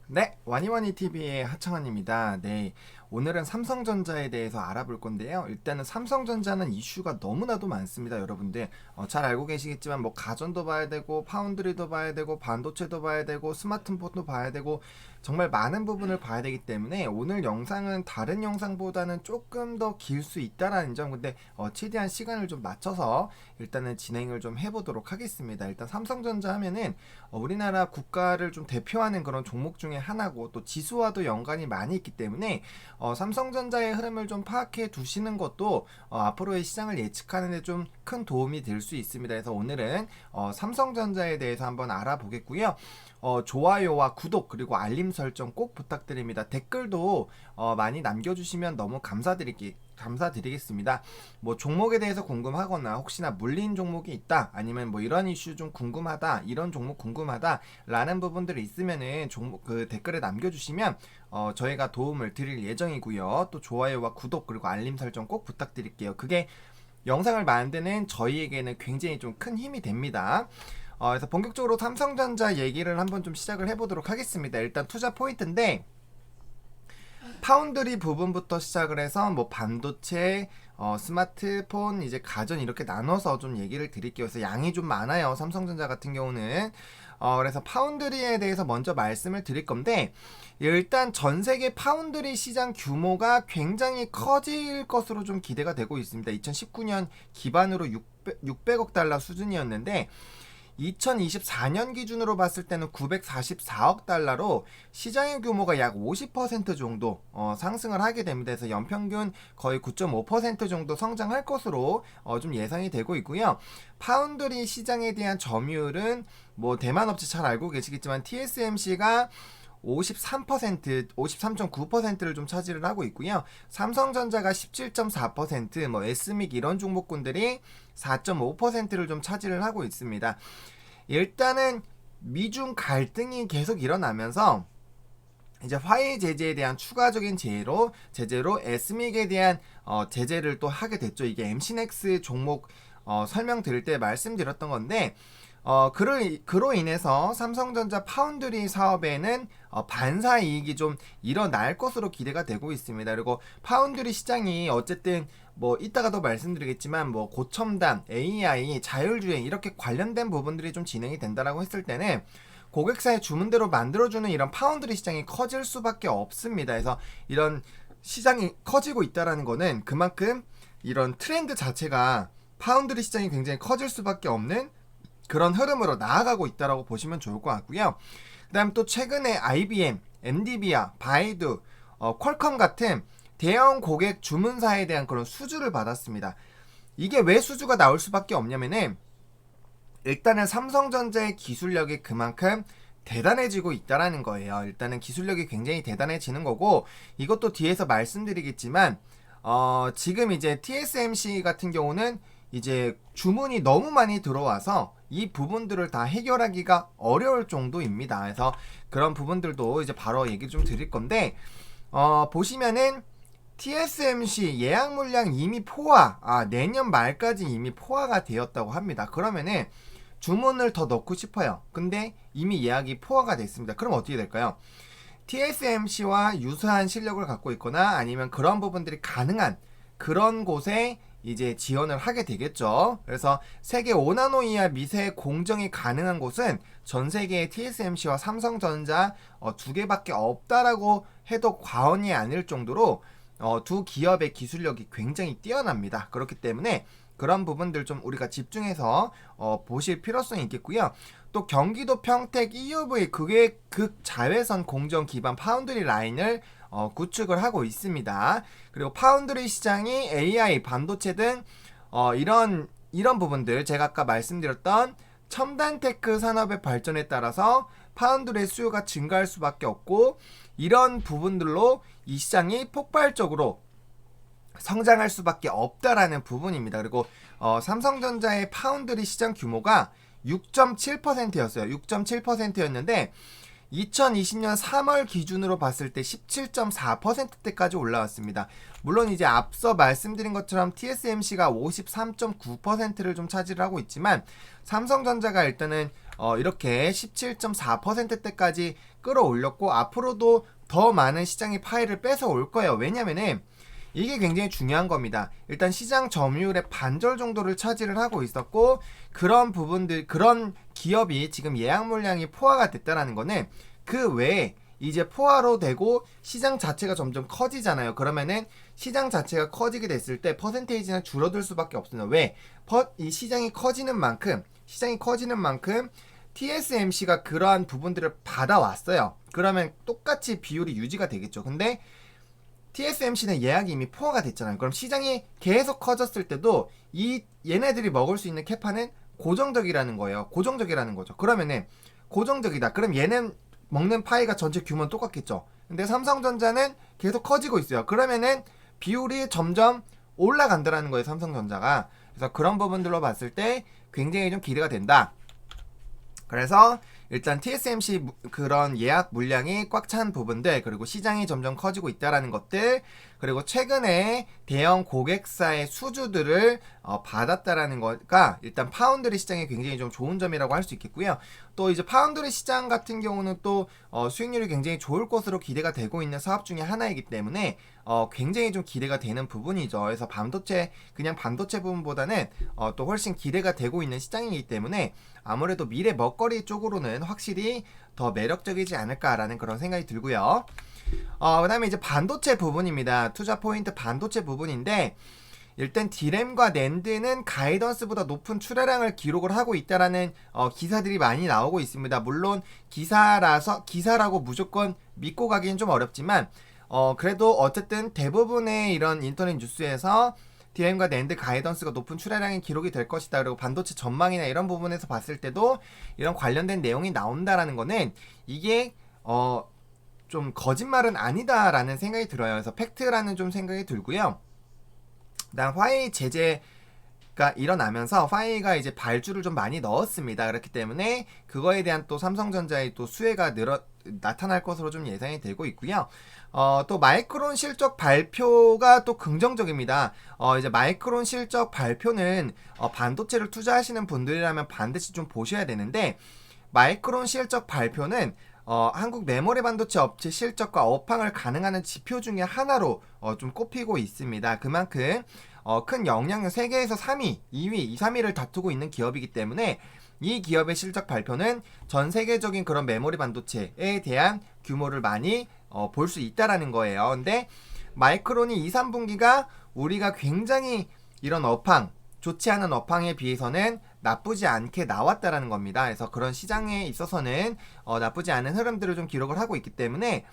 네, 와니와니TV의 하창환입니다. 네, 오늘은 삼성전자에 대해서 알아볼 건데요. 일단은 삼성전자는 이슈가 너무나도 많습니다, 여러분들. 잘 알고 계시겠지만 뭐 가전도 봐야 되고 파운드리도 봐야 되고 반도체도 봐야 되고 스마트폰도 봐야 되고 정말 많은 부분을 봐야 되기 때문에 오늘 영상은 다른 영상보다는 조금 더 길 수 있다라는 점. 근데 최대한 시간을 좀 맞춰서 일단은 진행을 좀 해보도록 하겠습니다. 일단 삼성전자 하면은 우리나라 국가를 좀 대표하는 그런 종목 중에 하나고 또 지수와도 연관이 많이 있기 때문에 삼성전자의 흐름을 좀 파악해 두시는 것도 앞으로의 시장을 예측하는 데 좀 큰 도움이 될 수 있습니다. 그래서 오늘은 삼성전자에 대해서 한번 알아보겠고요. 좋아요와 구독 그리고 알림 설정 꼭 부탁드립니다. 댓글도 많이 남겨주시면 너무 감사드리겠습니다. 뭐 종목에 대해서 궁금하거나 혹시나 물린 종목이 있다 아니면 뭐 이런 이슈 좀 궁금하다 이런 종목 궁금하다 라는 부분들이 있으면은 종목 그 댓글에 남겨주시면 저희가 도움을 드릴 예정이고요. 또 좋아요와 구독 그리고 알림 설정 꼭 부탁드릴게요. 그게 영상을 만드는 저희에게는 굉장히 좀 큰 힘이 됩니다. 그래서 본격적으로 삼성전자 얘기를 한번 좀 시작을 해보도록 하겠습니다. 일단 투자 포인트인데 파운드리 부분부터 시작을 해서 뭐 반도체, 스마트폰, 이제 가전 이렇게 나눠서 좀 얘기를 드릴게요. 그래서 양이 좀 많아요. 삼성전자 같은 경우는. 그래서 파운드리에 대해서 먼저 말씀을 드릴 건데 일단 전 세계 파운드리 시장 규모가 굉장히 커질 것으로 좀 기대가 되고 있습니다. 2019년 기반으로 600억 달러 수준이었는데 2024년 기준으로 봤을 때는 944억 달러로 시장의 규모가 약 50% 정도 상승을 하게 됩니다. 그래서 연평균 거의 9.5% 정도 성장할 것으로 좀 예상이 되고 있고요. 파운드리 시장에 대한 점유율은 뭐 대만 업체 잘 알고 계시겠지만 TSMC가 53%, 53.9%를 좀 차지를 하고 있고요. 삼성전자가 17.4%, 뭐 에스믹 이런 종목군들이 4.5%를 좀 차지를 하고 있습니다. 일단은 미중 갈등이 계속 일어나면서 이제 화해 제재에 대한 추가적인 제재로 에스믹에 대한 제재를 또 하게 됐죠. 이게 MC넥스 종목 설명드릴 때 말씀드렸던 건데 그로 인해서 삼성전자 파운드리 사업에는 반사 이익이 좀 일어날 것으로 기대가 되고 있습니다. 그리고 파운드리 시장이 어쨌든 뭐 이따가도 말씀드리겠지만 뭐 고첨단, AI, 자율주행 이렇게 관련된 부분들이 좀 진행이 된다라고 했을 때는 고객사의 주문대로 만들어주는 이런 파운드리 시장이 커질 수밖에 없습니다. 그래서 이런 시장이 커지고 있다라는 거는 그만큼 이런 트렌드 자체가 파운드리 시장이 굉장히 커질 수밖에 없는 그런 흐름으로 나아가고 있다라고 보시면 좋을 것 같고요. 그 다음 또 최근에 IBM, 엔디비아, 바이두, 퀄컴 같은 대형 고객 주문사에 대한 그런 수주를 받았습니다. 이게 왜 수주가 나올 수밖에 없냐면은 일단은 삼성전자의 기술력이 그만큼 대단해지고 있다라는 거예요. 일단은 기술력이 굉장히 대단해지는 거고 이것도 뒤에서 말씀드리겠지만 지금 이제 TSMC 같은 경우는 이제 주문이 너무 많이 들어와서 이 부분들을 다 해결하기가 어려울 정도입니다. 그래서 그런 부분들도 이제 바로 얘기 좀 드릴 건데 보시면은 TSMC 예약 물량 이미 내년 말까지 이미 포화가 되었다고 합니다. 그러면은 주문을 더 넣고 싶어요. 근데 이미 예약이 포화가 됐습니다. 그럼 어떻게 될까요? TSMC와 유사한 실력을 갖고 있거나 아니면 그런 부분들이 가능한 그런 곳에 이제 지원을 하게 되겠죠. 그래서 세계 5나노 이하 미세 공정이 가능한 곳은 전 세계의 TSMC와 삼성전자 두 개밖에 없다라고 해도 과언이 아닐 정도로 두 기업의 기술력이 굉장히 뛰어납니다. 그렇기 때문에 그런 부분들 좀 우리가 집중해서 보실 필요성이 있겠고요. 또 경기도 평택 EUV 극자외선 공정 기반 파운드리 라인을 구축을 하고 있습니다. 그리고 파운드리 시장이 AI, 반도체 등 이런 부분들 제가 아까 말씀드렸던 첨단 테크 산업의 발전에 따라서 파운드리의 수요가 증가할 수밖에 없고 이런 부분들로 이 시장이 폭발적으로 성장할 수밖에 없다라는 부분입니다. 그리고 삼성전자의 파운드리 시장 규모가 6.7%였어요. 6.7%였는데 2020년 3월 기준으로 봤을 때 17.4%대까지 올라왔습니다. 물론 이제 앞서 말씀드린 것처럼 TSMC가 53.9%를 좀 차지를 하고 있지만 삼성전자가 일단은 이렇게 17.4%대까지 끌어올렸고 앞으로도 더 많은 시장의 파일을 뺏어 올 거예요. 왜냐면은 이게 굉장히 중요한 겁니다. 일단 시장 점유율의 반절 정도를 차지를 하고 있었고 그런 부분들, 그런 기업이 지금 예약 물량이 포화가 됐다라는 거는 그 외에 이제 포화로 되고 시장 자체가 점점 커지잖아요. 그러면은 시장 자체가 커지게 됐을 때 퍼센테이지는 줄어들 수밖에 없습니다. 왜? 이 시장이 커지는 만큼 TSMC가 그러한 부분들을 받아왔어요. 그러면 똑같이 비율이 유지가 되겠죠. 근데 TSMC는 예약이 이미 포화가 됐잖아요. 그럼 시장이 계속 커졌을 때도 얘네들이 먹을 수 있는 캐파는 고정적이라는 거예요. 고정적이라는 거죠. 그러면은 고정적이다. 그럼 얘는 먹는 파이가 전체 규모는 똑같겠죠. 근데 삼성전자는 계속 커지고 있어요. 그러면은 비율이 점점 올라간다라는 거예요. 삼성전자가. 그래서 그런 부분들로 봤을 때 굉장히 좀 기대가 된다. 그래서 일단 TSMC 그런 예약 물량이 꽉 찬 부분들, 그리고 시장이 점점 커지고 있다라는 것들, 그리고 최근에 대형 고객사의 수주들을 받았다라는 거가 일단 파운드리 시장에 굉장히 좀 좋은 점이라고 할 수 있겠고요. 또 이제 파운드리 시장 같은 경우는 또 수익률이 굉장히 좋을 것으로 기대가 되고 있는 사업 중에 하나이기 때문에 굉장히 좀 기대가 되는 부분이죠. 그래서 그냥 반도체 부분보다는 또 훨씬 기대가 되고 있는 시장이기 때문에 아무래도 미래 먹거리 쪽으로는 확실히 더 매력적이지 않을까라는 그런 생각이 들고요. 그 다음에 이제 반도체 부분입니다. 투자 포인트 반도체 부분인데 일단 디램과 낸드는 가이던스보다 높은 출하량을 기록을 하고 있다라는 기사들이 많이 나오고 있습니다. 물론 기사라고 무조건 믿고 가기는 좀 어렵지만 그래도 어쨌든 대부분의 이런 인터넷 뉴스에서 디램과 낸드 가이던스가 높은 출하량이 기록이 될 것이다. 그리고 반도체 전망이나 이런 부분에서 봤을 때도 이런 관련된 내용이 나온다라는 거는 이게 좀 거짓말은 아니다라는 생각이 들어요. 그래서 팩트라는 좀 생각이 들고요. 그다음 화웨이 제재가 일어나면서 화웨이가 이제 발주를 좀 많이 넣었습니다. 그렇기 때문에 그거에 대한 또 삼성전자의 또 수혜가 나타날 것으로 좀 예상이 되고 있고요. 또 마이크론 실적 발표가 또 긍정적입니다. 이제 마이크론 실적 발표는 반도체를 투자하시는 분들이라면 반드시 좀 보셔야 되는데 마이크론 실적 발표는 한국 메모리 반도체 업체 실적과 업황을 가능하는 지표 중에 하나로 좀 꼽히고 있습니다. 그만큼 큰 영향력 세계에서 3위, 2위, 2, 3위를 다투고 있는 기업이기 때문에 이 기업의 실적 발표는 전 세계적인 그런 메모리 반도체에 대한 규모를 많이 볼 수 있다라는 거예요. 근데 마이크론이 2, 3분기가 우리가 굉장히 이런 좋지 않은 업황에 비해서는 나쁘지 않게 나왔다라는 겁니다. 그래서 그런 시장에 있어서는 나쁘지 않은 흐름들을 좀 기록을 하고 있기 때문에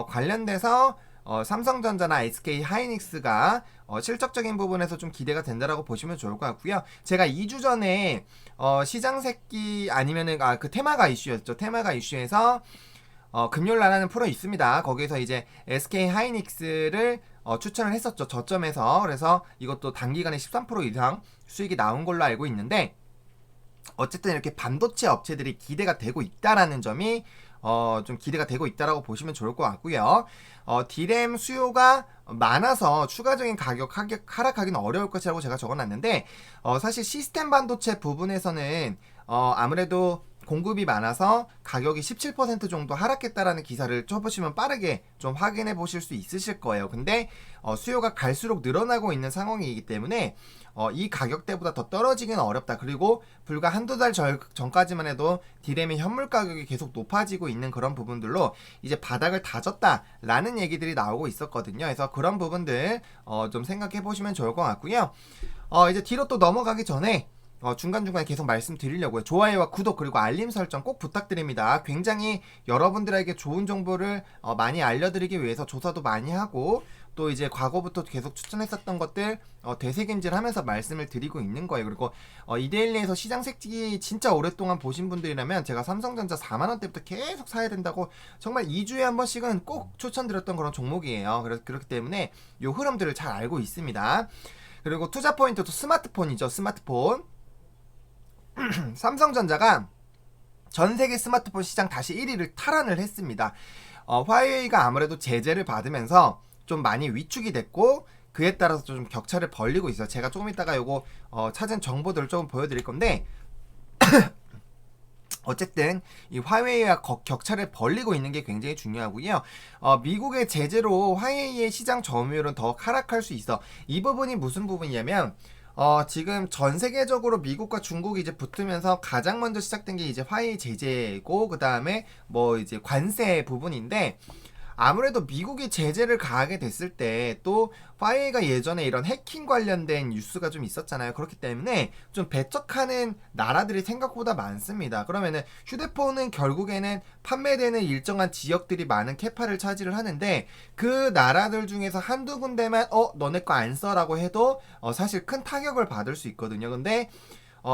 관련돼서 삼성전자나 SK 하이닉스가 실적적인 부분에서 좀 기대가 된다라고 보시면 좋을 것 같고요. 제가 2주 전에 시장 새끼 아니면은 그 테마가 이슈였죠. 테마가 이슈에서 금요일 날하는 프로 있습니다. 거기서 이제 SK 하이닉스를 추천을 했었죠. 저점에서. 그래서 이것도 단기간에 13% 이상 수익이 나온 걸로 알고 있는데 어쨌든 이렇게 반도체 업체들이 기대가 되고 있다라는 점이 좀 기대가 되고 있다라고 보시면 좋을 것 같고요. 디램 수요가 많아서 추가적인 가격 하락하기는 어려울 것이라고 제가 적어놨는데 사실 시스템 반도체 부분에서는 아무래도 공급이 많아서 가격이 17% 정도 하락했다라는 기사를 쳐보시면 빠르게 좀 확인해 보실 수 있으실 거예요. 근데 수요가 갈수록 늘어나고 있는 상황이기 때문에 이 가격대보다 더 떨어지기는 어렵다. 그리고 불과 한두 달 전까지만 해도 디램의 현물 가격이 계속 높아지고 있는 그런 부분들로 이제 바닥을 다졌다라는 얘기들이 나오고 있었거든요. 그래서 그런 부분들 좀 생각해 보시면 좋을 것 같고요. 이제 뒤로 또 넘어가기 전에 중간중간에 계속 말씀드리려고요. 좋아요와 구독 그리고 알림 설정 꼭 부탁드립니다. 굉장히 여러분들에게 좋은 정보를 많이 알려드리기 위해서 조사도 많이 하고 또 이제 과거부터 계속 추천했었던 것들 되새김질 하면서 말씀을 드리고 있는 거예요. 그리고 이데일리에서 시장 색지 진짜 오랫동안 보신 분들이라면 제가 삼성전자 4만원대부터 계속 사야 된다고 정말 2주에 한 번씩은 꼭 추천드렸던 그런 종목이에요. 그렇기 때문에 이 흐름들을 잘 알고 있습니다. 그리고 투자 포인트도 스마트폰이죠. 스마트폰. 삼성전자가 전 세계 스마트폰 시장 다시 1위를 탈환을 했습니다. 화웨이가 아무래도 제재를 받으면서 좀 많이 위축이 됐고 그에 따라서 좀 격차를 벌리고 있어요. 제가 조금 이따가 요거 찾은 정보들을 조금 보여드릴 건데 어쨌든 이 화웨이와 격차를 벌리고 있는 게 굉장히 중요하고요. 미국의 제재로 화웨이의 시장 점유율은 더 하락할 수 있어. 이 부분이 무슨 부분이냐면 지금 전 세계적으로 미국과 중국이 이제 붙으면서 가장 먼저 시작된 게 이제 화웨이 제재고 그 다음에 뭐 이제 관세 부분인데 아무래도 미국이 제재를 가하게 됐을 때 또 화웨이가 예전에 이런 해킹 관련된 뉴스가 좀 있었잖아요. 그렇기 때문에 좀 배척하는 나라들이 생각보다 많습니다. 그러면은 휴대폰은 결국에는 판매되는 일정한 지역들이 많은 캐파를 차지를 하는데 그 나라들 중에서 한두 군데만 너네 거 안 써라고 해도 사실 큰 타격을 받을 수 있거든요. 근데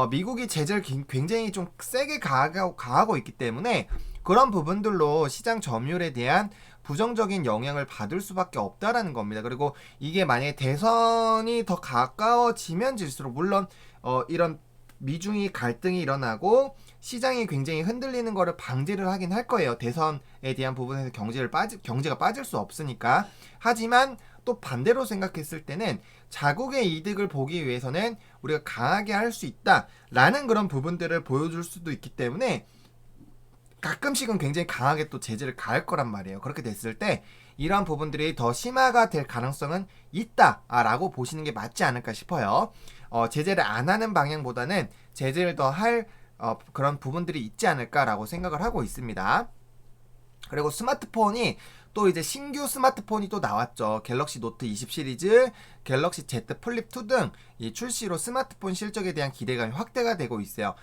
미국이 제재를 굉장히 좀 세게 가하고 있기 때문에 그런 부분들로 시장 점유율에 대한 부정적인 영향을 받을 수밖에 없다라는 겁니다. 그리고 이게 만약에 대선이 더 가까워지면 질수록 물론 이런 미중이 갈등이 일어나고 시장이 굉장히 흔들리는 거를 방지를 하긴 할 거예요. 대선에 대한 부분에서 경제가 빠질 수 없으니까. 하지만 또 반대로 생각했을 때는 자국의 이득을 보기 위해서는 우리가 강하게 할 수 있다라는 그런 부분들을 보여줄 수도 있기 때문에 가끔씩은 굉장히 강하게 또 제재를 가할 거란 말이에요. 그렇게 됐을 때 이러한 부분들이 더 심화가 될 가능성은 있다라고 보시는 게 맞지 않을까 싶어요. 제재를 안 하는 방향보다는 제재를 더 할 그런 부분들이 있지 않을까라고 생각을 하고 있습니다. 그리고 스마트폰이 또 이제 신규 스마트폰이 또 나왔죠. 갤럭시 노트 20 시리즈, 갤럭시 Z 플립 2 등 이 출시로 스마트폰 실적에 대한 기대감이 확대가 되고 있어요.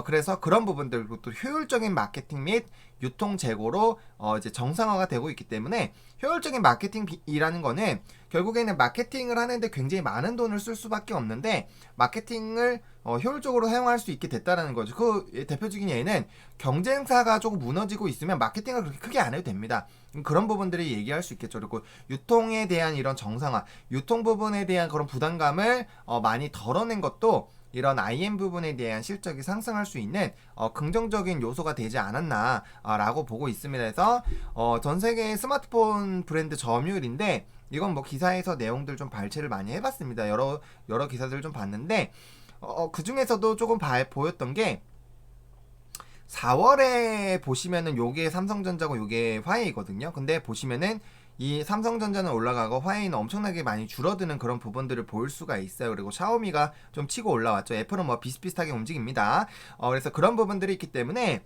그래서 그런 부분들, 또 효율적인 마케팅 및 유통 재고로 이제 정상화가 되고 있기 때문에 효율적인 마케팅이라는 거는 결국에는 마케팅을 하는데 굉장히 많은 돈을 쓸 수밖에 없는데 마케팅을 효율적으로 사용할 수 있게 됐다는 거죠. 그 대표적인 예는 경쟁사가 조금 무너지고 있으면 마케팅을 그렇게 크게 안 해도 됩니다. 그런 부분들이 얘기할 수 있겠죠. 그리고 유통에 대한 이런 정상화, 유통 부분에 대한 그런 부담감을 많이 덜어낸 것도 이런 IM 부분에 대한 실적이 상승할 수 있는 긍정적인 요소가 되지 않았나 라고 보고 있습니다. 그래서 전 세계 스마트폰 브랜드 점유율인데 이건 뭐 기사에서 내용들 좀 발췌를 많이 해봤습니다. 여러 기사들을 좀 봤는데 그 중에서도 조금 보였던 게 4월에 보시면은 요게 삼성전자고 요게 화웨이거든요. 근데 보시면은 이 삼성전자는 올라가고 화웨이는 엄청나게 많이 줄어드는 그런 부분들을 볼 수가 있어요. 그리고 샤오미가 좀 치고 올라왔죠. 애플은 뭐 비슷비슷하게 움직입니다. 그래서 그런 부분들이 있기 때문에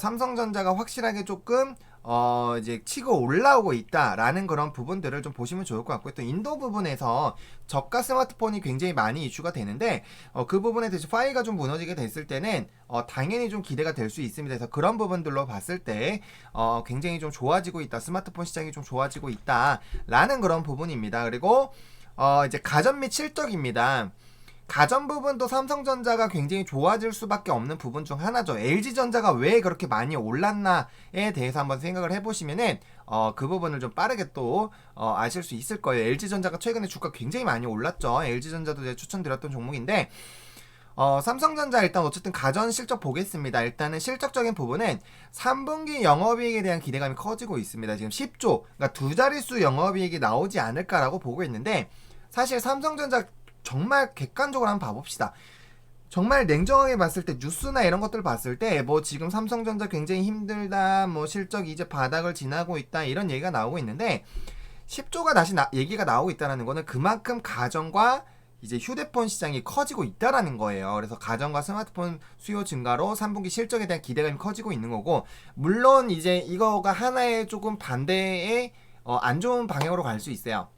삼성전자가 확실하게 조금 이제 치고 올라오고 있다라는 그런 부분들을 좀 보시면 좋을 것 같고요. 또 인도 부분에서 저가 스마트폰이 굉장히 많이 이슈가 되는데 그 부분에 대해서 화웨이가 좀 무너지게 됐을 때는 당연히 좀 기대가 될 수 있습니다. 그래서 그런 부분들로 봤을 때 굉장히 좀 좋아지고 있다. 스마트폰 시장이 좀 좋아지고 있다라는 그런 부분입니다. 그리고 이제 가전 및 실적입니다. 가전 부분도 삼성전자가 굉장히 좋아질 수밖에 없는 부분 중 하나죠. LG전자가 왜 그렇게 많이 올랐나에 대해서 한번 생각을 해보시면은 그 부분을 좀 빠르게 또 아실 수 있을 거예요. LG전자가 최근에 주가 굉장히 많이 올랐죠. LG전자도 제가 추천드렸던 종목인데 삼성전자 일단 어쨌든 가전 실적 보겠습니다. 일단은 실적적인 부분은 3분기 영업이익에 대한 기대감이 커지고 있습니다. 지금 10조, 그러니까 두 자릿수 영업이익이 나오지 않을까라고 보고 있는데 사실 삼성전자 정말 객관적으로 한번 봐봅시다. 정말 냉정하게 봤을 때 뉴스나 이런 것들 봤을 때 뭐 지금 삼성전자 굉장히 힘들다, 뭐 실적 이제 바닥을 지나고 있다 이런 얘기가 나오고 있는데 10조가 다시 얘기가 나오고 있다는 거는 그만큼 가전과 이제 휴대폰 시장이 커지고 있다라는 거예요. 그래서 가전과 스마트폰 수요 증가로 3분기 실적에 대한 기대감이 커지고 있는 거고, 물론 이제 이거가 하나의 조금 반대의 안 좋은 방향으로 갈 수 있어요.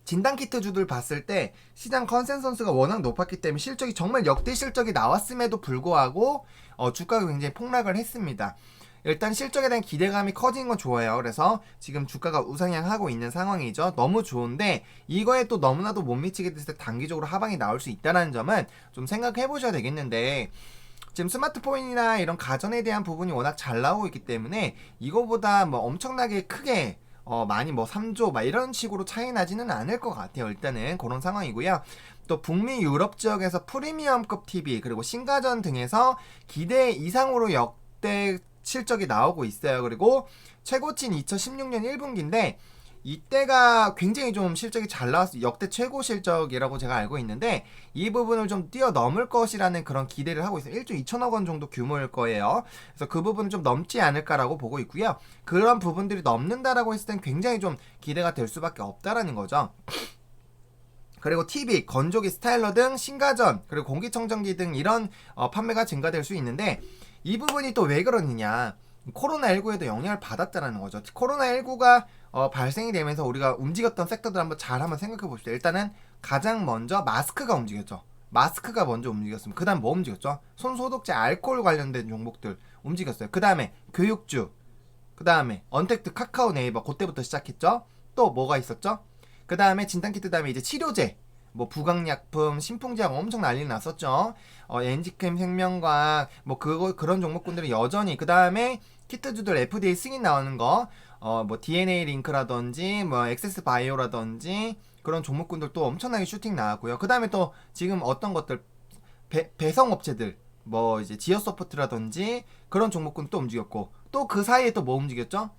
진단키트주들 봤을 때 시장 컨센서스가 워낙 높았기 때문에 실적이 정말 역대 실적이 나왔음에도 불구하고 주가가 굉장히 폭락을 했습니다. 일단 실적에 대한 기대감이 커진 건 좋아요. 그래서 지금 주가가 우상향하고 있는 상황이죠. 너무 좋은데 이거에 또 너무나도 못 미치게 됐을 때 단기적으로 하방이 나올 수 있다는 점은 좀 생각해 보셔야 되겠는데, 지금 스마트폰이나 이런 가전에 대한 부분이 워낙 잘 나오고 있기 때문에 이거보다 뭐 엄청나게 크게 많이 뭐 3조 막 이런 식으로 차이 나지는 않을 것 같아요. 일단은 그런 상황이고요. 또 북미 유럽 지역에서 프리미엄급 TV 그리고 신가전 등에서 기대 이상으로 역대 실적이 나오고 있어요. 그리고 최고치는 2016년 1분기인데 이때가 굉장히 좀 실적이 잘 나왔어요. 역대 최고 실적이라고 제가 알고 있는데 이 부분을 좀 뛰어넘을 것이라는 그런 기대를 하고 있어요. 1조 2천억 원 정도 규모일 거예요. 그래서 그 부분은 좀 넘지 않을까라고 보고 있고요. 그런 부분들이 넘는다라고 했을 땐 굉장히 좀 기대가 될 수밖에 없다라는 거죠. 그리고 TV, 건조기, 스타일러 등 신가전, 그리고 공기청정기 등 이런 판매가 증가될 수 있는데 이 부분이 또 왜 그러느냐. 코로나19에도 영향을 받았다는 거죠. 코로나19가 발생이 되면서 우리가 움직였던 섹터들 한번 생각해 봅시다. 일단은 가장 먼저 마스크가 움직였죠. 마스크가 먼저 움직였습니다. 그 다음 뭐 움직였죠? 손소독제, 알코올 관련된 종목들 움직였어요. 그 다음에 교육주, 그 다음에 언택트, 카카오, 네이버 그때부터 시작했죠. 또 뭐가 있었죠? 그 다음에 진단키트 다음에 이제 치료제, 뭐 부강약품, 신풍제약 엄청 난리 났었죠. 엔지캠 생명과학 뭐 그런 종목군들이 여전히 그 다음에 키트주들 FDA 승인 나오는 거, 뭐 DNA 링크라든지 뭐 엑세스 바이오라든지 그런 종목군들 또 엄청나게 슈팅 나왔고요. 그 다음에 또 지금 어떤 것들 배송업체들 뭐 이제 지어소프트라든지 그런 종목군 또 움직였고 또 그 사이에 또 뭐 움직였죠?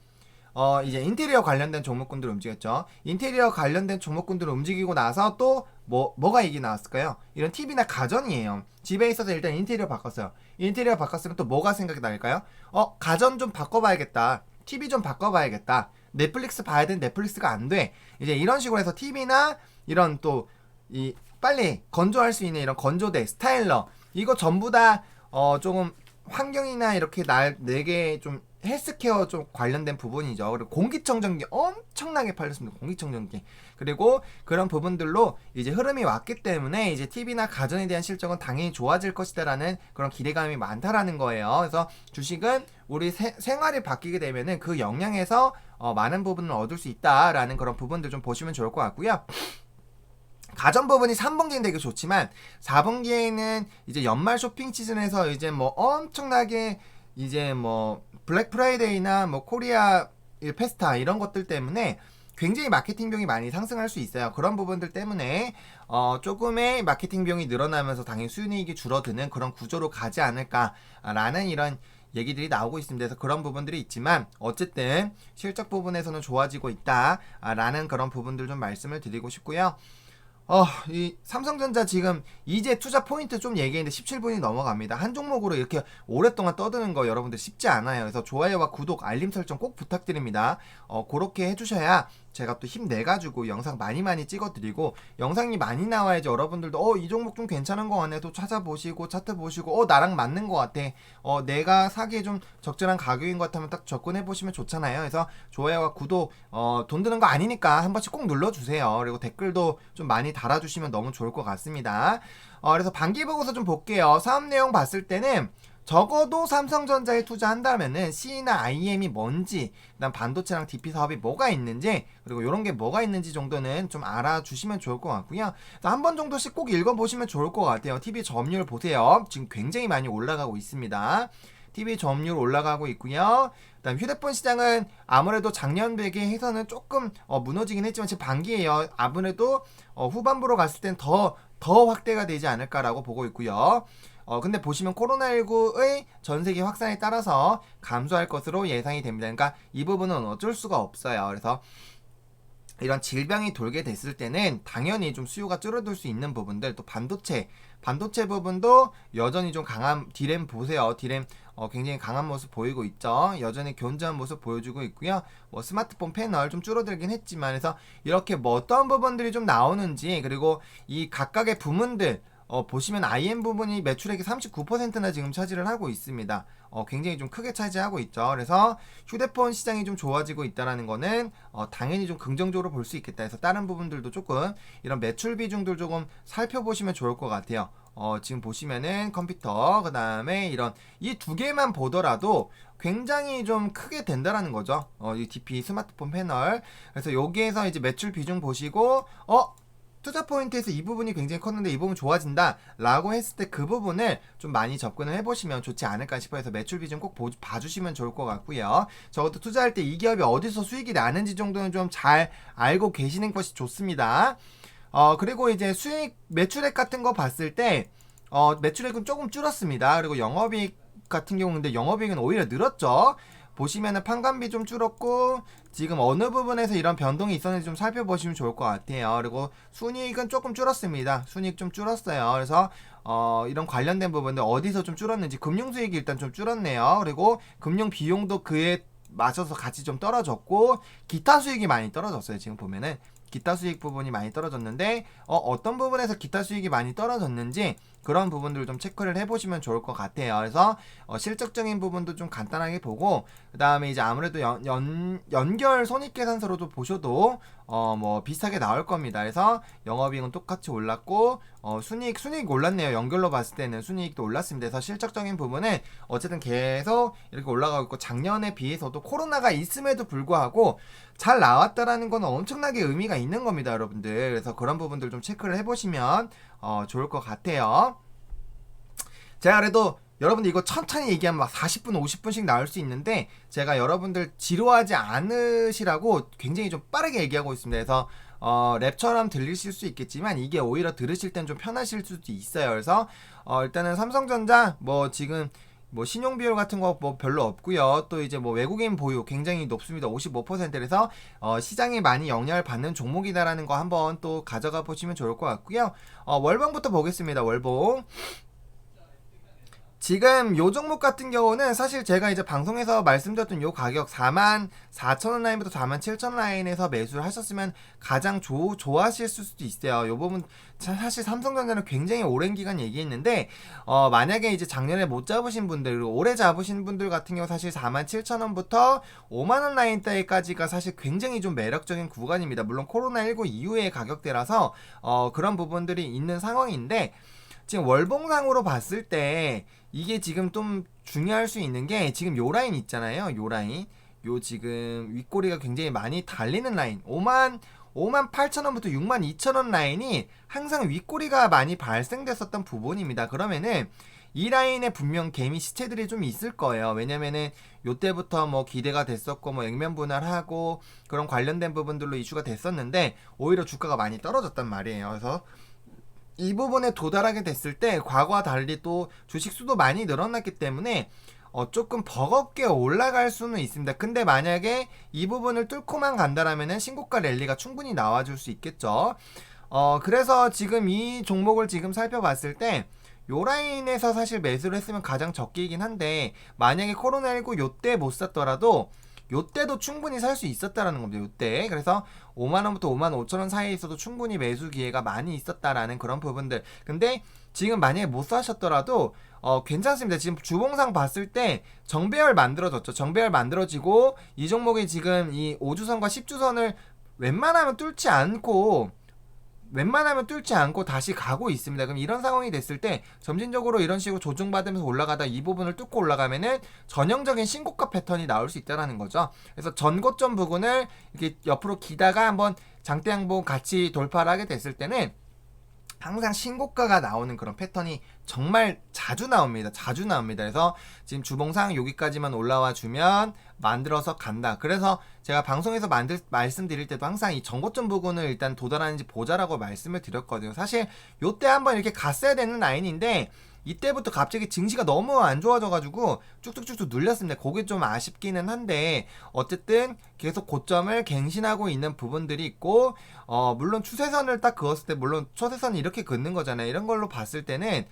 이제 인테리어 관련된 종목군들 움직였죠. 인테리어 관련된 종목군들 움직이고 나서 또 뭐가 얘기 나왔을까요? 이런 TV나 가전이에요. 집에 있어서 일단 인테리어 바꿨어요. 인테리어 바꿨으면 또 뭐가 생각이 날까요? 가전 좀 바꿔봐야겠다. TV 좀 바꿔봐야겠다. 넷플릭스 봐야 되는 넷플릭스가 안 돼. 이제 이런 식으로 해서 TV나 이런 또 이 빨리 건조할 수 있는 이런 건조대, 스타일러 이거 전부 다 조금 환경이나 이렇게 내게 좀 헬스케어 좀 관련된 부분이죠. 그리고 공기청정기 엄청나게 팔렸습니다. 공기청정기. 그리고 그런 부분들로 이제 흐름이 왔기 때문에 이제 TV나 가전에 대한 실적은 당연히 좋아질 것이다라는 그런 기대감이 많다라는 거예요. 그래서 주식은 우리 생활이 바뀌게 되면은 그 영향에서 많은 부분을 얻을 수 있다라는 그런 부분들 좀 보시면 좋을 것 같고요. 가전 부분이 3분기는 되게 좋지만 4분기에는 이제 연말 쇼핑 시즌에서 이제 뭐 엄청나게 이제 뭐 블랙 프라이데이나 뭐 코리아 페스타 이런 것들 때문에 굉장히 마케팅 비용이 많이 상승할 수 있어요. 그런 부분들 때문에 조금의 마케팅 비용이 늘어나면서 당연히 수익이 줄어드는 그런 구조로 가지 않을까라는 이런 얘기들이 나오고 있습니다. 그래서 그런 부분들이 있지만 어쨌든 실적 부분에서는 좋아지고 있다라는 그런 부분들 좀 말씀을 드리고 싶고요. 이 삼성전자 지금 이제 투자 포인트 좀 얘기했는데 17분이 넘어갑니다. 한 종목으로 이렇게 오랫동안 떠드는 거 여러분들 쉽지 않아요. 그래서 좋아요와 구독, 알림 설정 꼭 부탁드립니다. 그렇게 해주셔야 제가 또 힘내가지고 영상 많이 찍어드리고 영상이 많이 나와야지 여러분들도 이 종목 좀 괜찮은 거 같네 또 찾아보시고 차트 보시고 나랑 맞는 거 같아 내가 사기에 좀 적절한 가격인 것 같으면 딱 접근해보시면 좋잖아요. 그래서 좋아요와 구독 돈 드는 거 아니니까 한 번씩 꼭 눌러주세요. 그리고 댓글도 좀 많이 달아주시면 너무 좋을 것 같습니다. 그래서 반기보고서 좀 볼게요. 사업 내용 봤을 때는 적어도 삼성전자에 투자한다면은 C나 IM이 뭔지, 그다음 반도체랑 DP 사업이 뭐가 있는지, 그리고 이런 게 뭐가 있는지 정도는 좀 알아주시면 좋을 것 같고요. 한 번 정도씩 꼭 읽어보시면 좋을 것 같아요. TV 점유율 보세요. 지금 굉장히 많이 올라가고 있습니다. TV 점유율 올라가고 있고요. 그다음 휴대폰 시장은 아무래도 작년 대비해서는 조금 무너지긴 했지만 지금 반기예요. 아무래도 후반부로 갔을 땐 더 확대가 되지 않을까라고 보고 있고요. 근데 보시면 코로나19의 전세계 확산에 따라서 감소할 것으로 예상이 됩니다. 그러니까 이 부분은 어쩔 수가 없어요. 그래서 이런 질병이 돌게 됐을 때는 당연히 좀 수요가 줄어들 수 있는 부분들, 또 반도체 부분도 여전히 좀 강한 디램 보세요. 디램 굉장히 강한 모습 보이고 있죠. 여전히 견조한 모습 보여주고 있고요. 뭐 스마트폰 패널 좀 줄어들긴 했지만 그래서 이렇게 뭐 어떤 부분들이 좀 나오는지, 그리고 이 각각의 부문들 보시면 IM 부분이 매출액의 39%나 지금 차지를 하고 있습니다. 굉장히 좀 크게 차지하고 있죠. 그래서 휴대폰 시장이 좀 좋아지고 있다라는 거는 당연히 좀 긍정적으로 볼 수 있겠다 해서 다른 부분들도 조금 이런 매출 비중들 조금 살펴보시면 좋을 것 같아요. 지금 보시면은 컴퓨터, 그 다음에 이런 이 두 개만 보더라도 굉장히 좀 크게 된다라는 거죠. 이 DP 스마트폰 패널. 그래서 여기에서 이제 매출 비중 보시고 투자 포인트에서 이 부분이 굉장히 컸는데 이 부분 좋아진다 라고 했을 때 그 부분을 좀 많이 접근을 해보시면 좋지 않을까 싶어 해서 매출 비중 꼭 봐주시면 좋을 것 같고요. 적어도 투자할 때 이 기업이 어디서 수익이 나는지 정도는 좀 잘 알고 계시는 것이 좋습니다. 그리고 이제 수익 매출액 같은 거 봤을 때 매출액은 조금 줄었습니다. 그리고 영업이익 같은 경우인데 영업이익은 오히려 늘었죠. 보시면은 판관비 좀 줄었고 지금 어느 부분에서 이런 변동이 있었는지 좀 살펴보시면 좋을 것 같아요. 그리고 순이익은 조금 줄었습니다. 순이익 좀 줄었어요. 그래서 이런 관련된 부분들 어디서 좀 줄었는지 금융수익이 일단 좀 줄었네요. 그리고 금융 비용도 그에 맞춰서 같이 좀 떨어졌고 기타 수익이 많이 떨어졌어요. 지금 보면은 기타 수익 부분이 많이 떨어졌는데 어떤 부분에서 기타 수익이 많이 떨어졌는지 그런 부분들을 좀 체크를 해보시면 좋을 것 같아요. 그래서 실적적인 부분도 좀 간단하게 보고 그 다음에 이제 아무래도 연결 손익계산서로도 보셔도 뭐 비슷하게 나올 겁니다. 그래서 영업이익은 똑같이 올랐고 순이익 올랐네요. 연결로 봤을 때는 순이익도 올랐습니다. 그래서 실적적인 부분은 어쨌든 계속 이렇게 올라가고 있고 작년에 비해서도 코로나가 있음에도 불구하고 잘 나왔다라는 건 엄청나게 의미가 있는 겁니다, 여러분들. 그래서 그런 부분들 좀 체크를 해보시면 좋을 것 같아요. 제가 그래도 여러분들 이거 천천히 얘기하면 막 40분, 50분씩 나올 수 있는데 제가 여러분들 지루하지 않으시라고 굉장히 좀 빠르게 얘기하고 있습니다. 그래서 랩처럼 들리실 수 있겠지만 이게 오히려 들으실 땐 좀 편하실 수도 있어요. 그래서 일단은 삼성전자 뭐 지금 뭐 신용 비율 같은 거 뭐 별로 없고요. 또 이제 뭐 외국인 보유 굉장히 높습니다. 55%라서 시장에 많이 영향을 받는 종목이다라는 거 한번 또 가져가 보시면 좋을 것 같고요. 월봉부터 보겠습니다. 월봉. 지금 요 종목 같은 경우는 사실 제가 이제 방송에서 말씀드렸던 요 가격 44,000원 라인부터 47,000원 라인에서 매수를 하셨으면 가장 좋아하실 수도 있어요. 요 부분 사실 삼성전자는 굉장히 오랜 기간 얘기했는데 만약에 이제 작년에 못 잡으신 분들 그리고 올해 잡으신 분들 같은 경우 사실 47,000원부터 5만원 라인대까지가 사실 굉장히 좀 매력적인 구간입니다. 물론 코로나19 이후의 가격대라서 그런 부분들이 있는 상황인데 지금 월봉상으로 봤을 때 이게 지금 좀 중요할 수 있는 게 지금 요 라인 있잖아요. 요 라인. 요 지금 윗꼬리가 굉장히 많이 달리는 라인. 58,000원부터 62,000원 라인이 항상 윗꼬리가 많이 발생됐었던 부분입니다. 그러면은 이 라인에 분명 개미 시체들이 좀 있을 거예요. 왜냐면은 요때부터 뭐 기대가 됐었고 뭐 액면 분할하고 그런 관련된 부분들로 이슈가 됐었는데 오히려 주가가 많이 떨어졌단 말이에요. 그래서 이 부분에 도달하게 됐을 때 과거와 달리 또 주식 수도 많이 늘어났기 때문에 조금 버겁게 올라갈 수는 있습니다. 근데 만약에 이 부분을 뚫고만 간다라면은 신고가 랠리가 충분히 나와줄 수 있겠죠. 그래서 지금 이 종목을 지금 살펴봤을 때 요 라인에서 사실 매수를 했으면 가장 적기이긴 한데 만약에 코로나19 요때 못 샀더라도 요때도 충분히 살 수 있었다라는 겁니다. 요때. 그래서 5만원부터 55,000원 사이에 있어도 충분히 매수 기회가 많이 있었다라는 그런 부분들. 근데 지금 만약에 못 사셨더라도 괜찮습니다. 지금 주봉상 봤을 때 정배열 만들어졌죠. 정배열 만들어지고 이 종목이 지금 이 5주선과 10주선을 웬만하면 뚫지 않고 다시 가고 있습니다. 그럼 이런 상황이 됐을 때 점진적으로 이런 식으로 조정받으면서 올라가다 이 부분을 뚫고 올라가면은 전형적인 신고가 패턴이 나올 수 있다는 거죠. 그래서 전고점 부분을 이렇게 옆으로 기다가 한번 장대 양봉 같이 돌파를 하게 됐을 때는 항상 신고가가 나오는 그런 패턴이 정말 자주 나옵니다. 그래서 지금 주봉상 여기까지만 올라와 주면 만들어서 간다. 그래서 제가 방송에서 말씀드릴 때도 항상 이 정고점 부분을 일단 도달하는지 보자라고 말씀을 드렸거든요. 사실 요때 한번 이렇게 갔어야 되는 라인인데 이때부터 갑자기 증시가 너무 안 좋아져가지고 쭉쭉쭉쭉 눌렸습니다. 그게 좀 아쉽기는 한데 어쨌든 계속 고점을 갱신하고 있는 부분들이 있고 물론 추세선을 딱 그었을 때 물론 추세선이 이렇게 긋는 거잖아요. 이런 걸로 봤을 때는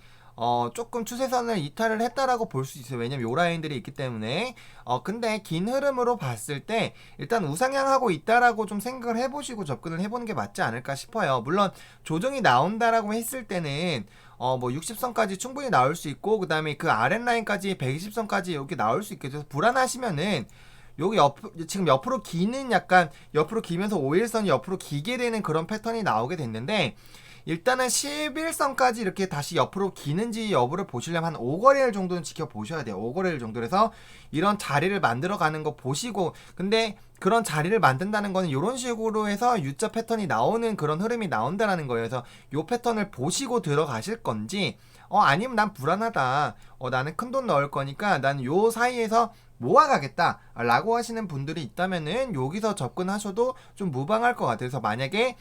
조금 추세선을 이탈을 했다라고 볼 수 있어요. 왜냐면 요 라인들이 있기 때문에 근데 긴 흐름으로 봤을 때 일단 우상향하고 있다라고 좀 생각을 해보시고 접근을 해보는 게 맞지 않을까 싶어요. 물론 조정이 나온다라고 했을 때는 뭐 60선까지 충분히 나올 수 있고 그 다음에 그 아랫라인까지 120선까지 이렇게 나올 수 있겠죠. 불안하시면은 여기 지금 옆으로 기는 약간 옆으로 기면서 5일선이 옆으로 기게 되는 그런 패턴이 나오게 됐는데 일단은 11선까지 이렇게 다시 옆으로 기는지 여부를 보시려면 한 5거래일 정도는 지켜보셔야 돼요. 5거래일 정도에서 이런 자리를 만들어가는 거 보시고 근데 그런 자리를 만든다는 거는 이런 식으로 해서 U자 패턴이 나오는 그런 흐름이 나온다는 거예요. 그래서 이 패턴을 보시고 들어가실 건지 아니면 난 불안하다. 나는 큰돈 넣을 거니까 난 요 사이에서 모아가겠다 라고 하시는 분들이 있다면은 여기서 접근하셔도 좀 무방할 것 같아요. 그래서 만약에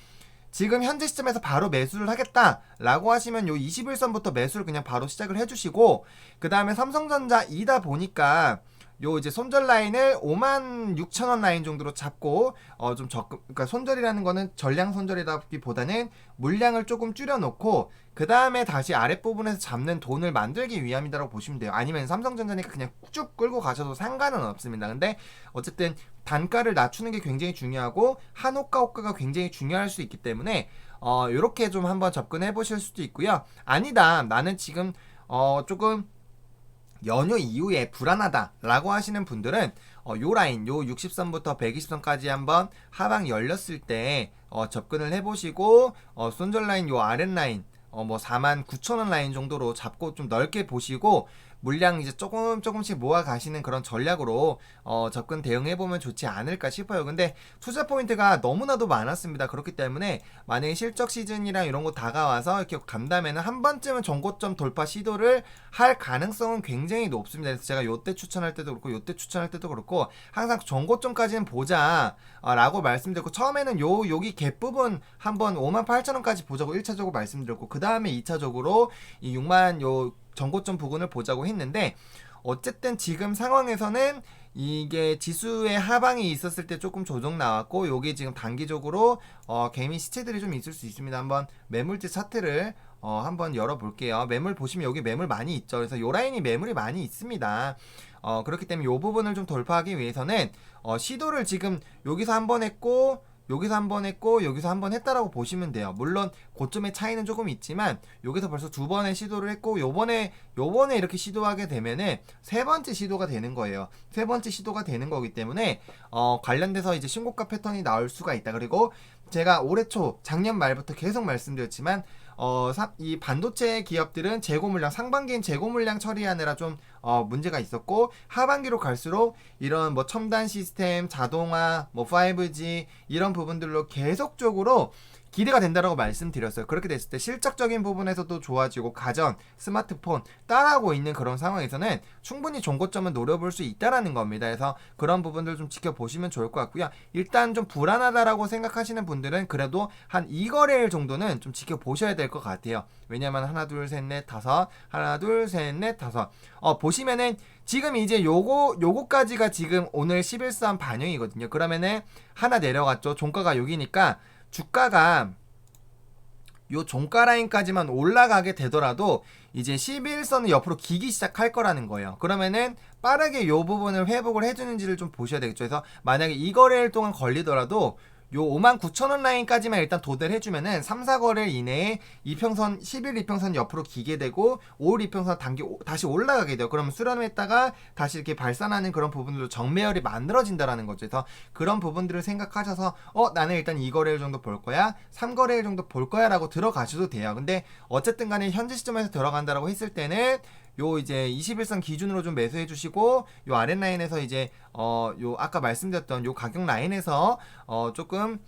지금 현재 시점에서 바로 매수를 하겠다 라고 하시면 요 21선부터 매수를 그냥 바로 시작을 해주시고 그 다음에 삼성전자이다 보니까 요 이제 손절 라인을 56,000원 라인 정도로 잡고 좀 그러니까 손절이라는 거는 전량 손절이라기보다는 물량을 조금 줄여놓고 그 다음에 다시 아랫부분에서 잡는 돈을 만들기 위함이라고 보시면 돼요. 아니면 삼성전자니까 그냥 쭉 끌고 가셔도 상관은 없습니다. 근데 어쨌든 단가를 낮추는 게 굉장히 중요하고 한호가 호가가 굉장히 중요할 수 있기 때문에 요렇게 좀 한번 접근해 보실 수도 있고요. 아니다 나는 지금 조금 연휴 이후에 불안하다 라고 하시는 분들은 요 라인 요 60선부터 120선까지 한번 하방 열렸을 때 접근을 해보시고 손절 라인 요 아랫 라인 뭐 49,000원 라인 정도로 잡고 좀 넓게 보시고 물량 이제 조금씩 모아 가시는 그런 전략으로 접근 대응해보면 좋지 않을까 싶어요. 근데 투자 포인트가 너무나도 많았습니다. 그렇기 때문에 만약에 실적 시즌이랑 이런 거 다가와서 이렇게 간다면은 한 번쯤은 전고점 돌파 시도를 할 가능성은 굉장히 높습니다. 그래서 제가 요때 추천할 때도 그렇고 요때 추천할 때도 그렇고 항상 전고점까지는 보자 라고 말씀드렸고 처음에는 여기 갭 부분 한번 58,000원까지 보자고 1차적으로 말씀드렸고 그 다음에 2차적으로 이 6만 요 전고점 부근을 보자고 했는데 어쨌든 지금 상황에서는 이게 지수의 하방이 있었을 때 조금 조정 나왔고 여기 지금 단기적으로 개미 시체들이 좀 있을 수 있습니다. 한번 매물대 차트를 한번 열어볼게요. 매물 보시면 여기 매물 많이 있죠. 그래서 요 라인이 매물이 많이 있습니다. 그렇기 때문에 요 부분을 좀 돌파하기 위해서는 시도를 지금 여기서 한번 했고 여기서 한번 했고 여기서 한번 했다라고 보시면 돼요. 물론 고점의 차이는 조금 있지만 여기서 벌써 두 번의 시도를 했고 요번에 이렇게 시도하게 되면은 세 번째 시도가 되는 거예요. 세 번째 시도가 되는 거기 때문에 관련돼서 이제 신고가 패턴이 나올 수가 있다. 그리고 제가 올해 초 작년 말부터 계속 말씀드렸지만 이 반도체 기업들은 재고 물량 상반기엔 재고 물량 처리하느라 좀 문제가 있었고 하반기로 갈수록 이런 뭐 첨단 시스템, 자동화, 뭐 5G 이런 부분들로 계속적으로 기대가 된다라고 말씀드렸어요. 그렇게 됐을 때 실적적인 부분에서도 좋아지고 가전, 스마트폰 따라하고 있는 그런 상황에서는 충분히 종고점은 노려볼 수 있다라는 겁니다. 그래서 그런 부분들 좀 지켜보시면 좋을 것 같고요. 일단 좀 불안하다라고 생각하시는 분들은 그래도 한 2거래일 정도는 좀 지켜보셔야 될 것 같아요. 왜냐면 하나 둘 셋 넷 다섯 하나 둘 셋 넷 다섯 보시면은 지금 이제 요거까지가 지금 오늘 11선 반영이거든요. 그러면은 하나 내려갔죠. 종가가 여기니까 주가가 요 종가 라인까지만 올라가게 되더라도 이제 11선을 옆으로 기기 시작할 거라는 거예요. 그러면은 빠르게 요 부분을 회복을 해주는지를 좀 보셔야 되겠죠. 그래서 만약에 이 거래일 동안 걸리더라도 요 59,000원 라인까지만 일단 도달을 해주면은 3, 4거래일 이내에 이평선 10일 이평선 옆으로 기게 되고 5일 이평선 다시 올라가게 돼요. 그러면 수렴했다가 다시 이렇게 발산하는 그런 부분들로 정매열이 만들어진다라는 거죠. 그래서 그런 부분들을 생각하셔서 나는 일단 2거래일 정도 볼 거야 3거래일 정도 볼 거야 라고 들어가셔도 돼요. 근데 어쨌든 간에 현재 시점에서 들어간다라고 했을 때는 요 이제 21선 기준으로 좀 매수해 주시고 요 아랫라인에서 이제 요 아까 말씀드렸던 요 가격 라인에서 조금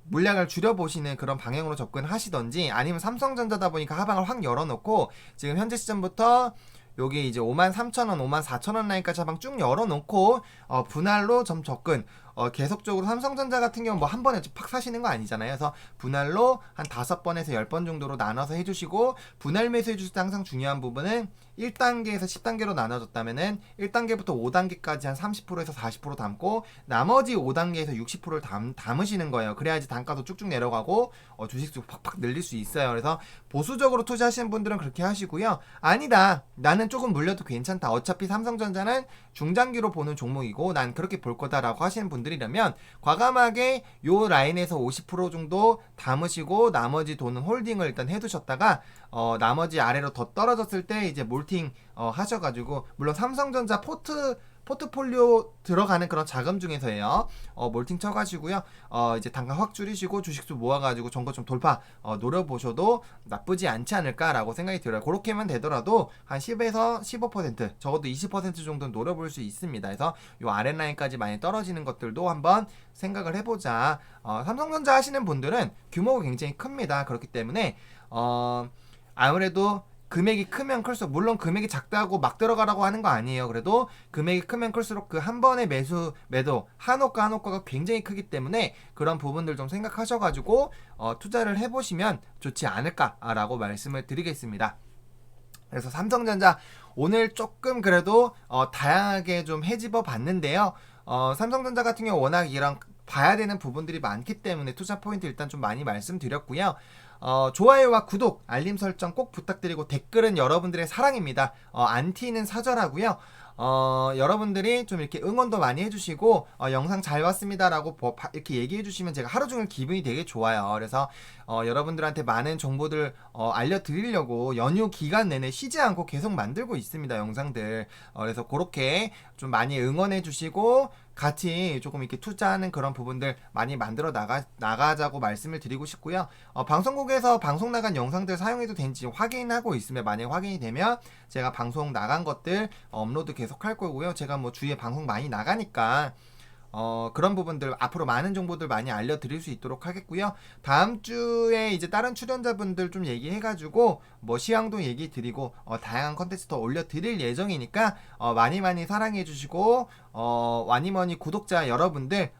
물량을 줄여보시는 그런 방향으로 접근하시던지 아니면 삼성전자다 보니까 하방을 확 열어놓고 지금 현재 시점부터 여기 이제 53,000원, 54,000원 라인까지 하방 쭉 열어놓고 분할로 좀 접근 계속적으로 삼성전자 같은 경우 뭐 한 번에 팍 사시는 거 아니잖아요. 그래서 분할로 한 5번에서 10번 정도로 나눠서 해주시고 분할 매수 해주실 때 항상 중요한 부분은 1단계에서 10단계로 나눠졌다면은 1단계부터 5단계까지 한 30%에서 40% 담고 나머지 5단계에서 60%를 담으시는 거예요. 그래야지 단가도 쭉쭉 내려가고 주식수 팍팍 늘릴 수 있어요. 그래서 보수적으로 투자하시는 분들은 그렇게 하시고요. 아니다. 나는 조금 물려도 괜찮다. 어차피 삼성전자는 중장기로 보는 종목이고 난 그렇게 볼 거다라고 하시는 분들이라면 과감하게 요 라인에서 50% 정도 담으시고 나머지 돈은 홀딩을 일단 해두셨다가 나머지 아래로 더 떨어졌을 때 이제 몰팅 하셔가지고 물론 삼성전자 포트폴리오 들어가는 그런 자금 중에서예요. 몰팅 쳐가지고요. 이제 단가 확 줄이시고 주식수 모아가지고 정거점 돌파 노려보셔도 나쁘지 않지 않을까라고 생각이 들어요. 그렇게만 되더라도 한 10에서 15% 적어도 20% 정도는 노려볼 수 있습니다. 그래서 요 아랫라인까지 많이 떨어지는 것들도 한번 생각을 해보자. 삼성전자 하시는 분들은 규모가 굉장히 큽니다. 그렇기 때문에 아무래도 금액이 크면 클수록, 물론 금액이 작다고 막 들어가라고 하는 거 아니에요. 그래도 금액이 크면 클수록 그 한 번의 매도 한호가가 굉장히 크기 때문에 그런 부분들 좀 생각하셔가지고 투자를 해보시면 좋지 않을까라고 말씀을 드리겠습니다. 그래서 삼성전자 오늘 조금 그래도 다양하게 좀 헤집어 봤는데요. 삼성전자 같은 경우 워낙 이런 봐야 되는 부분들이 많기 때문에 투자 포인트 일단 좀 많이 말씀드렸고요. 좋아요와 구독, 알림 설정 꼭 부탁드리고 댓글은 여러분들의 사랑입니다. 안티는 사절하고요. 여러분들이 좀 이렇게 응원도 많이 해주시고 영상 잘 봤습니다라고 이렇게 얘기해주시면 제가 하루 종일 기분이 되게 좋아요. 그래서 여러분들한테 많은 정보들 알려드리려고 연휴 기간 내내 쉬지 않고 계속 만들고 있습니다. 영상들. 그래서 그렇게 좀 많이 응원해주시고 같이 조금 이렇게 투자하는 그런 부분들 많이 만들어 나가자고 말씀을 드리고 싶고요. 방송국에서 방송 나간 영상들 사용해도 되는지 확인하고 있으면 만약 확인이 되면 제가 방송 나간 것들 업로드 계속 할 거고요. 제가 뭐 주위에 방송 많이 나가니까 그런 부분들 앞으로 많은 정보들 많이 알려드릴 수 있도록 하겠고요. 다음 주에 이제 다른 출연자분들 좀 얘기해가지고 뭐 시황도 얘기 드리고 다양한 컨텐츠 더 올려드릴 예정이니까 많이 사랑해주시고 와니머니 구독자 여러분들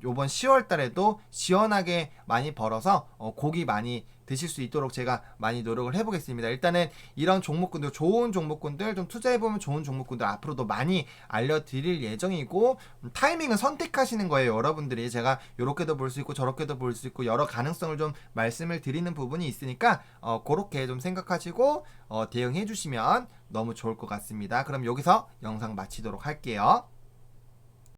요번 10월 달에도 시원하게 많이 벌어서 고기 많이 드실 수 있도록 제가 많이 노력을 해보겠습니다. 일단은 이런 종목군들, 좋은 종목군들, 좀 투자해보면 좋은 종목군들 앞으로도 많이 알려드릴 예정이고 타이밍은 선택하시는 거예요. 여러분들이 제가 요렇게도 볼 수 있고 저렇게도 볼 수 있고 여러 가능성을 좀 말씀을 드리는 부분이 있으니까 그렇게 좀 생각하시고 대응해 주시면 너무 좋을 것 같습니다. 그럼 여기서 영상 마치도록 할게요.